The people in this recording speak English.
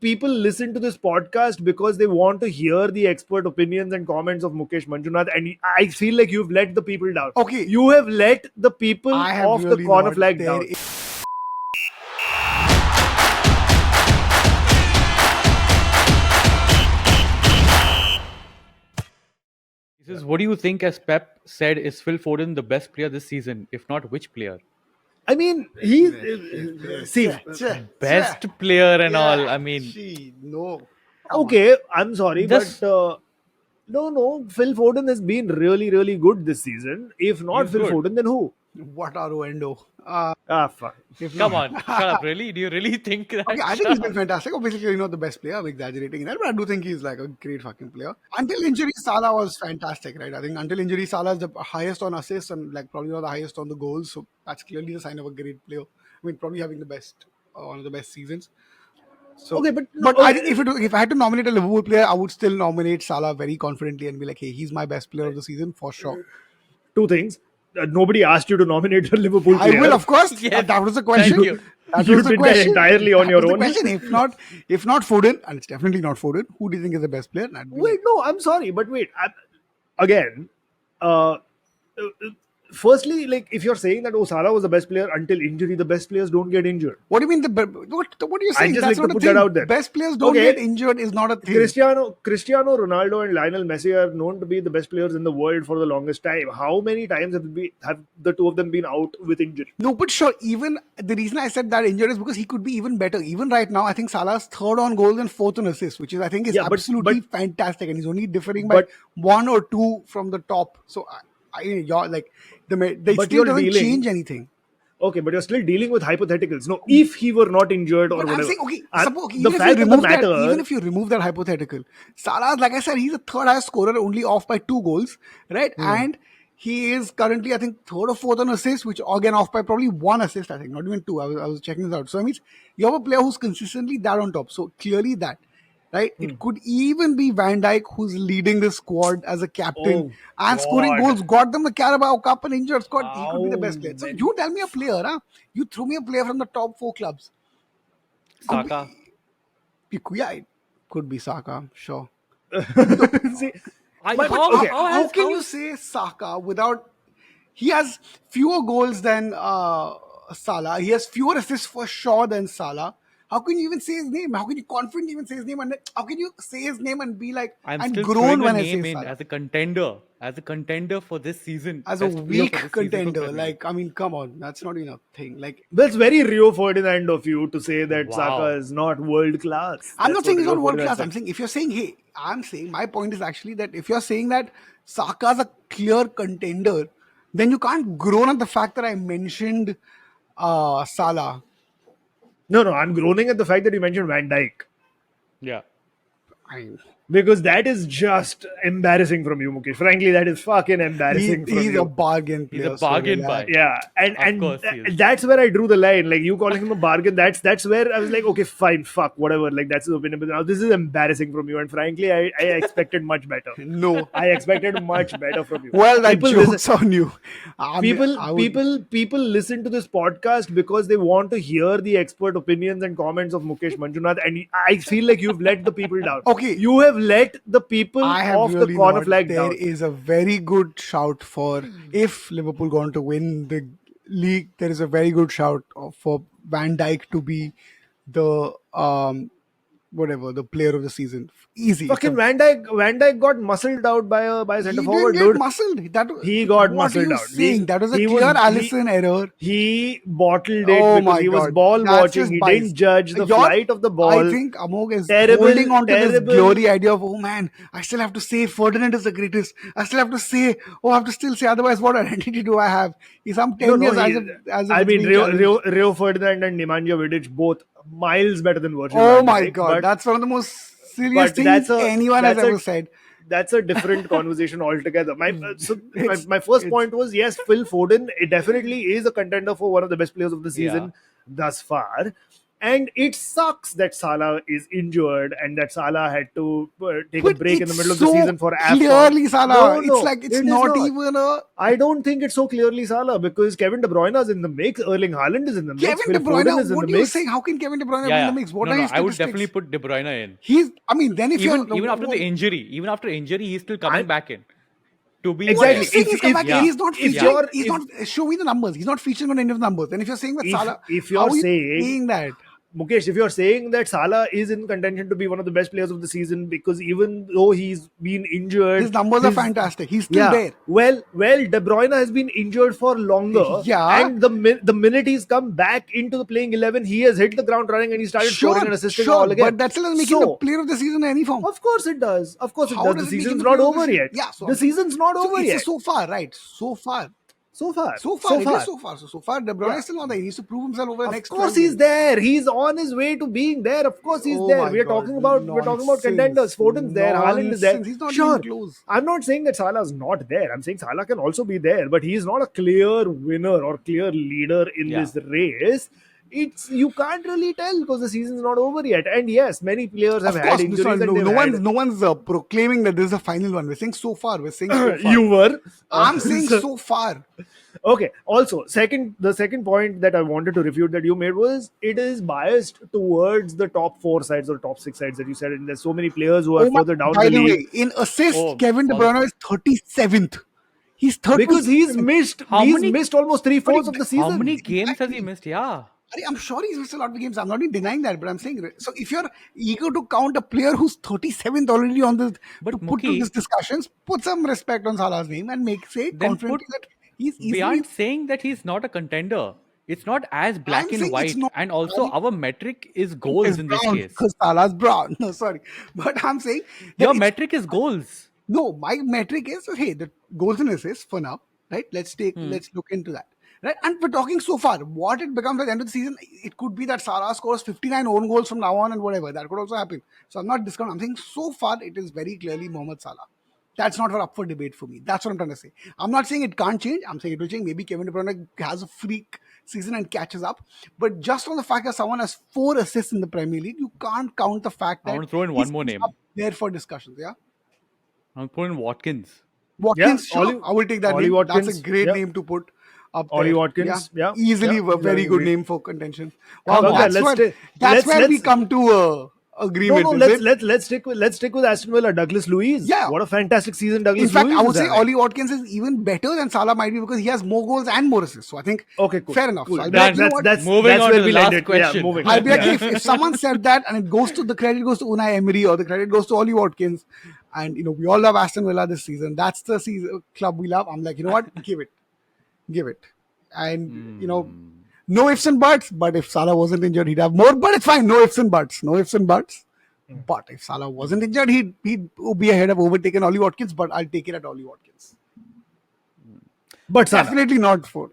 People listen to this podcast because they want to hear the expert opinions and comments of Mukesh Manjunath, and I feel like you've let the people down. Okay, You have let the people I have off the really corner not. flag There down. This is what do you think, as Pep said, is Phil Foden the best player this season? If not, which player? I mean, he see. Best player and all. I mean, no. Come on. Okay, I'm sorry, Just but no. Phil Foden has been really, really good this season. If not he's Phil good. Foden, then who? What are Endo? Fuck. If Come not, on, shut up. Really? Do you really think that? okay, I think Shut he's been up. fantastic. Obviously, you're not the best player. I'm exaggerating in that, but I do think he's like a great fucking player. Until injury, Salah was fantastic, right? I think until injury, Salah is the highest on assists and like probably not the highest on the goals. So that's clearly the sign of a great player. I mean, probably having the best, one of the best seasons. So, Okay, but no, but I think if I had to nominate a Liverpool player, I would still nominate Salah very confidently and be like, hey, he's my best player of the season for sure. two things. Nobody asked you to nominate a Liverpool I player. will, of course. Yes. That was the Thank question. you. That You was the did that question. entirely on That your was the own. question. If not Foden, and it's definitely not Foden, who do you think is the best player? And I'd be Wait, no, I'm sorry, but wait. Again, uh, firstly, like if you're saying that Salah was the best player until injury, the best players don't get injured. what do you mean? What are you I saying? just That's like to not a put thing. that out there. Best players don't Okay. get injured is not a thing. Cristiano Ronaldo and Lionel Messi are known to be the best players in the world for the longest time. How many times have the two of them been out with injury? No, but sure. Even the reason I said that injured is because he could be even better. Even right now, I think Salah's third on goals and fourth on assists, which is I think is Yeah, absolutely fantastic, and he's only differing by but one or two from the top. So you're like the but still you're doesn't dealing. change anything. Okay, but you're still dealing with hypotheticals. No, if he were not injured or But I'm whatever, saying, okay, and suppose the fact of the even matter, if you remove that hypothetical, Salah, like I said, he's the third highest scorer, only off by 2 goals, right? And he is currently, I think, third or fourth on assists, which again off by probably one assist, I think, not even two. I was checking this out. So that means you have a player who's consistently that on top. So clearly that. Right, it could even be Van Dijk who's leading the squad as a captain oh and scoring god, goals, got them the Carabao Cup and injured squad. He could be the how best player. So many? you tell me a player, huh? You threw me a player from the top 4 clubs. Could be, Saka. yeah, it could be Saka, sure. See, I, but how, okay, how, How has, can how you is say Saka without? He has fewer goals than Salah. He has fewer assists for sure than Salah. How can you even say his name? How can you confidently even say his name? And how can you say his name and be like I'm and still groan throwing a when I say name in Salah as a contender for this season, as a best player for weak this season for contender? Premier League. Like, I mean, come on, that's not even a thing. Like, that's very Rio Ferdinand of you to say that Saka Wow. is not world class. I'm That's not saying what he's Rio not world Ferdinand class. said. I'm saying if you're saying, hey, I'm saying my point is actually that if you're saying that Saka's a clear contender, then you can't groan at the fact that I mentioned Salah. No, I'm groaning at the fact that you mentioned Van Dijk. Yeah. I, Because that is just embarrassing from you, Mukesh. Frankly, that is fucking embarrassing from he's a you. bargain He's a player. So bargain relax. buy. Yeah, Of course he is. that's where I drew the line. Like you calling him a bargain, that's where I was like, okay, fine, fuck, whatever. Like that's his opinion. But now this is embarrassing from you. And frankly, I expected much better. No. I expected much better from you. Well, that People listen. joke's on you. I mean, People, I would. people listen to this podcast because they want to hear the expert opinions and comments of Mukesh Manjunath, and I feel like you've let the people down. Okay. You have let the people I have off the really corner not. flag There down. is a very good shout for if Liverpool going to win the league. There is a very good shout for Van Dijk to be the whatever the player of the season. Easy. Fucking Van Dijk got muscled out by a centre He forward, didn't get dude. muscled. That He got what muscled are you out. saying? That was a He clear Allison error. He bottled it Oh because my he was god, ball that's watching. just He bias. didn't judge the Your, flight of the I ball. think Amogh is Terrible, holding on to this terrible. glory idea of, oh man, I still have to say Ferdinand is the greatest. I still have to say, oh, I have to still say, otherwise, what identity do I have? He's some 10 years as if I it's mean, being challenged. Rio Ferdinand and Nemanja Vidic both miles better than Virgil Oh van my Dijk. god, that's one of the most silliest But things anyone has ever said. that's a different conversation altogether. My It's- first it's- point was yes, Phil Foden definitely is a contender for one of the best players of the Yeah. season thus far, And it sucks that Salah is injured and that Salah had to take a But break in the it's middle of the so season for AFCON. clearly Salah. No, It's no, like it's it is not not. even a I don't think it's so clearly Salah because Kevin De Bruyne is in the mix, Erling Haaland is in the mix, Kevin Phil De Bruyne. Foden is in What the are you mix. saying? How can Kevin De Bruyne be Yeah, in yeah. the mix? What No, are no, his I would statistics? definitely put De Bruyne in. He's. I mean, then if Even you're even after the injury, he's still coming I'm- back in to be what are you Exactly. there. saying? He's come back Yeah. and he's not if featuring. you're He's if not. Show me the numbers. He's not featuring on any of the numbers. And if you're saying that Salah, if how you're are you saying saying that? Mukesh, if you're saying that Salah is in contention to be one of the best players of the season because even though he's been injured, His numbers are fantastic. He's still yeah. there. Well, De Bruyne has been injured for longer, Yeah. and the minute he's come back into the playing 11, he has hit the ground running and he started scoring and assisting all again. But that still doesn't make him the So, player of the season in any form. of course it does. Of course it How does. does The it make him season's the not player of the over season? yet. Yeah, so The season's not so over it's yet. so far, right? So far. So far, So far, it is so far. So far, De Bruyne Yeah. is still not there. He needs to prove himself over the Of next. course 12 he's games. there. He's on his way to being there. Of course he's Oh there. my We're God, talking about contenders. Foden's there. Haaland is there. Nonsense. He's not Sure. even close. I'm not saying that Salah's not there. I'm saying Salah can also be there, but he's not a clear winner or clear leader in Yeah. this race. It's you can't really tell because the season's not over yet. And yes, many players have Of had course, injuries and no, they've no had. one's proclaiming that this is a final one. We're saying so far. We're saying so far. You were. I'm saying So- so far. Okay. Also, the second point that I wanted to refute that you made was it is biased towards the top 4 sides or top 6 sides that you said, and there's so many players who are Oh my, further down by the the league way, in assists, Oh, Kevin De also- Bruyne is 37th. He's 37th. because he's missed almost 3/4 of the season. How many games has he Exactly. missed? Yeah. I'm sure he's missed a lot of games. I'm not even denying that, but I'm saying so. If you're eager to count a player who's 37th already on this But to put to Mookie- this discussions, put some respect on Salah's name and say Then confidently that he's we easily. aren't saying that he's not a contender. It's not as black and saying it's white. not- And also, our metric is Is goals in this brown case. because Salah's brown. No, sorry, but I'm saying that Your it's- metric is goals. No, my metric is hey, the goals and assists for now, right? Let's look into that, right? And we're talking so far. What it becomes at the end of the season, it could be that Salah scores 59 own goals from now on and whatever. That could also happen. So I'm not discounting. I'm saying so far it is very clearly Mohamed Salah. That's not up for debate for me. That's what I'm trying to say. I'm not saying it can't change. I'm saying it will change. Maybe Kevin De Bruyne has a freak season and catches up. But just on the fact that someone has 4 assists in the Premier League, you can't count the fact I that want to throw in one he's more name. up there for discussions. Yeah. I'm putting Watkins. Watkins, Yeah, sure. I will take that Ollie name. Watkins, That's a great yeah. name to put up Ollie there. Watkins, yeah, Easily yeah, a very yeah, good we- name for contention. Well, Wow, okay, that's let's where, stay- that's where we let's- come to a agreement. No, is it? let's stick with Aston Villa. Douglas Luiz. Yeah. What a fantastic season Douglas In fact, Luiz I would is say having. Ollie Watkins is even better than Salah might be because he has more goals and more assists. So I think Okay, cool. fair enough. Cool. So I'll be like, you know what? Moving on where to the we'll last end it. question. Yeah, moving I'll on. be like, Yeah. if someone said that and the credit goes to Unai Emery or the credit goes to Ollie Watkins, and we all love Aston Villa this season. That's the club we love. I'm like, you know what? Give it. And no ifs and buts. But if Salah wasn't injured, he'd have more. But it's fine. No ifs and buts. But if Salah wasn't injured, he'd be ahead of overtaken Ollie Watkins. But I'll take it at Ollie Watkins. But Salah. Definitely not for.